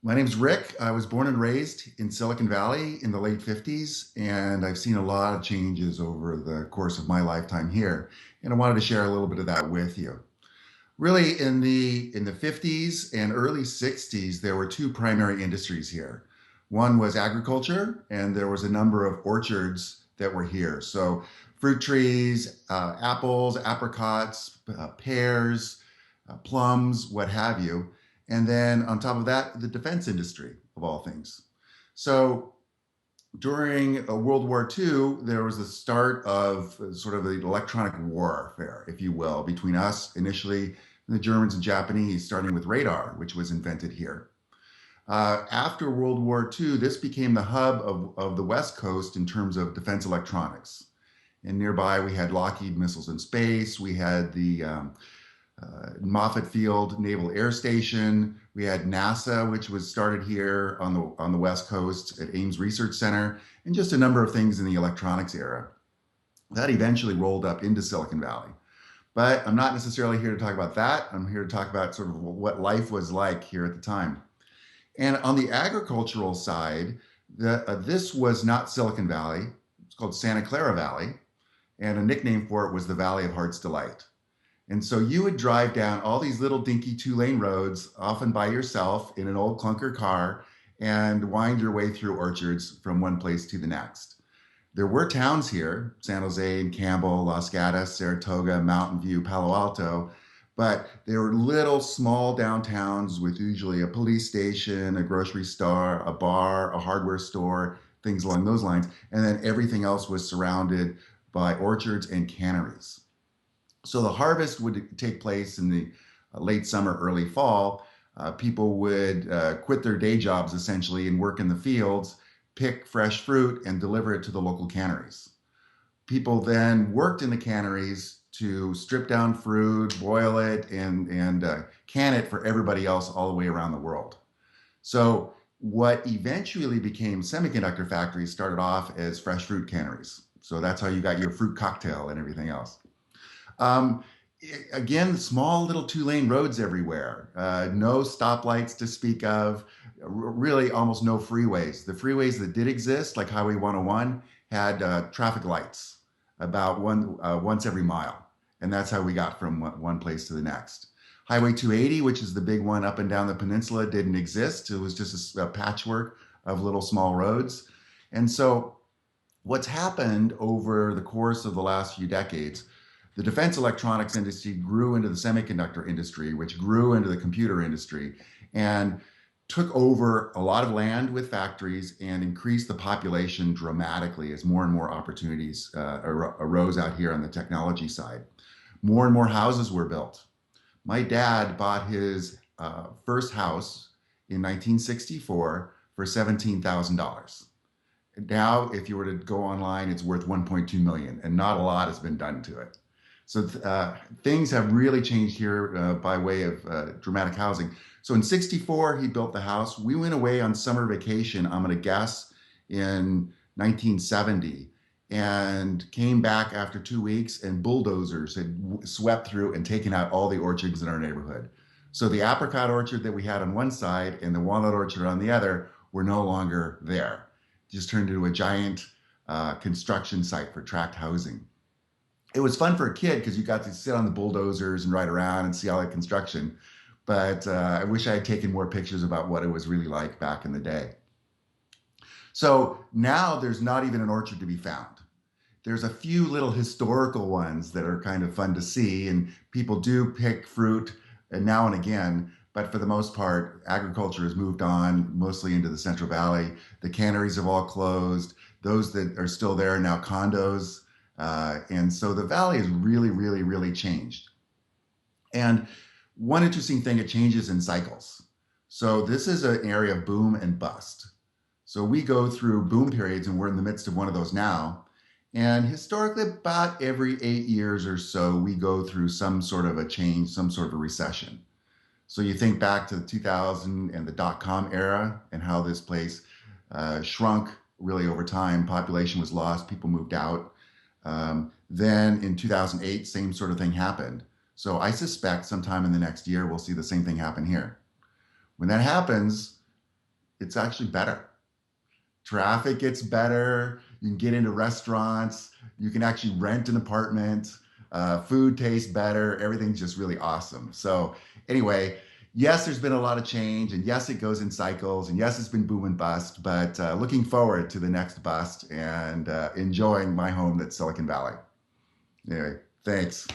My name's Rick. I was born and raised in Silicon Valley in the late 50s, and I've seen a lot of changes over the course of my lifetime here. And I wanted to share a little bit of that with you. Really, in the 50s and early 60s, there were two primary industries here. One was agriculture, and there was a number of orchards that were here. So fruit trees, apples, apricots, pears, plums, what have you. And then on top of that, the defense industry, of all things. So during World War II, there was the start of sort of the electronic warfare, if you will, between us initially, the Germans and Japanese, starting with radar, which was invented here. After World War II, this became the hub of the West Coast in terms of defense electronics. And nearby, we had Lockheed Missiles in Space, we had the Moffett Field Naval Air Station. We had NASA, which was started here on the West Coast at Ames Research Center, and just a number of things in the electronics era. That eventually rolled up into Silicon Valley. But I'm not necessarily here to talk about that. I'm here to talk about sort of what life was like here at the time. And on the agricultural side, this was not Silicon Valley. It's called Santa Clara Valley, and a nickname for it was the Valley of Heart's Delight. And so you would drive down all these little dinky two-lane roads, often by yourself in an old clunker car, and wind your way through orchards from one place to the next. There were towns here, San Jose and Campbell, Los Gatos, Saratoga, Mountain View, Palo Alto, but they were little small downtowns with usually a police station, a grocery store, a bar, a hardware store, things along those lines. And then everything else was surrounded by orchards and canneries. So the harvest would take place in the late summer, early fall. People would quit their day jobs essentially and work in the fields, pick fresh fruit, and deliver it to the local canneries. People then worked in the canneries to strip down fruit, boil it, and can it for everybody else all the way around the world. So what eventually became semiconductor factories started off as fresh fruit canneries. So that's how you got your fruit cocktail and everything else. Um, Again, small little two-lane roads everywhere, no stoplights to speak of, really almost no freeways. The freeways that did exist, like Highway 101, had traffic lights about once every mile. And that's how we got from one place to the next. Highway 280, which is the big one up and down the peninsula, didn't exist. It was just a patchwork of little small roads. And so what's happened over the course of the last few decades, the defense electronics industry grew into the semiconductor industry, which grew into the computer industry, and took over a lot of land with factories and increased the population dramatically as more and more opportunities arose out here on the technology side. More and more houses were built. My dad bought his first house in 1964 for $17,000. Now, if you were to go online, it's worth 1.2 million, and not a lot has been done to it. So things have really changed here by way of dramatic housing. So in 64, he built the house. We went away on summer vacation, I'm going to guess, in 1970, and came back after 2 weeks, and bulldozers had swept through and taken out all the orchards in our neighborhood. So the apricot orchard that we had on one side and the walnut orchard on the other were no longer there. It just turned into a giant construction site for tract housing. It was fun for a kid because you got to sit on the bulldozers and ride around and see all that construction. But I wish I had taken more pictures about what it was really like back in the day. So now there's not even an orchard to be found. There's a few little historical ones that are kind of fun to see, and people do pick fruit now and again. But for the most part, agriculture has moved on mostly into the Central Valley. The canneries have all closed. Those that are still there are now condos. And so the valley has really, really, really changed. And one interesting thing, it changes in cycles. So this is an area of boom and bust. So we go through boom periods, and we're in the midst of one of those now. And historically, about every 8 years or so, we go through some sort of a change, some sort of a recession. So you think back to the 2000 and the dot-com era and how this place shrunk really over time. Population was lost, people moved out. Then in 2008, same sort of thing happened. So I suspect sometime in the next year, we'll see the same thing happen here. When that happens, it's actually better. Traffic gets better. You can get into restaurants. You can actually rent an apartment. Food tastes better. Everything's just really awesome. So, anyway, yes, there's been a lot of change, and yes, it goes in cycles, and yes, it's been boom and bust. But looking forward to the next bust and enjoying my home that's Silicon Valley. Anyway, thanks.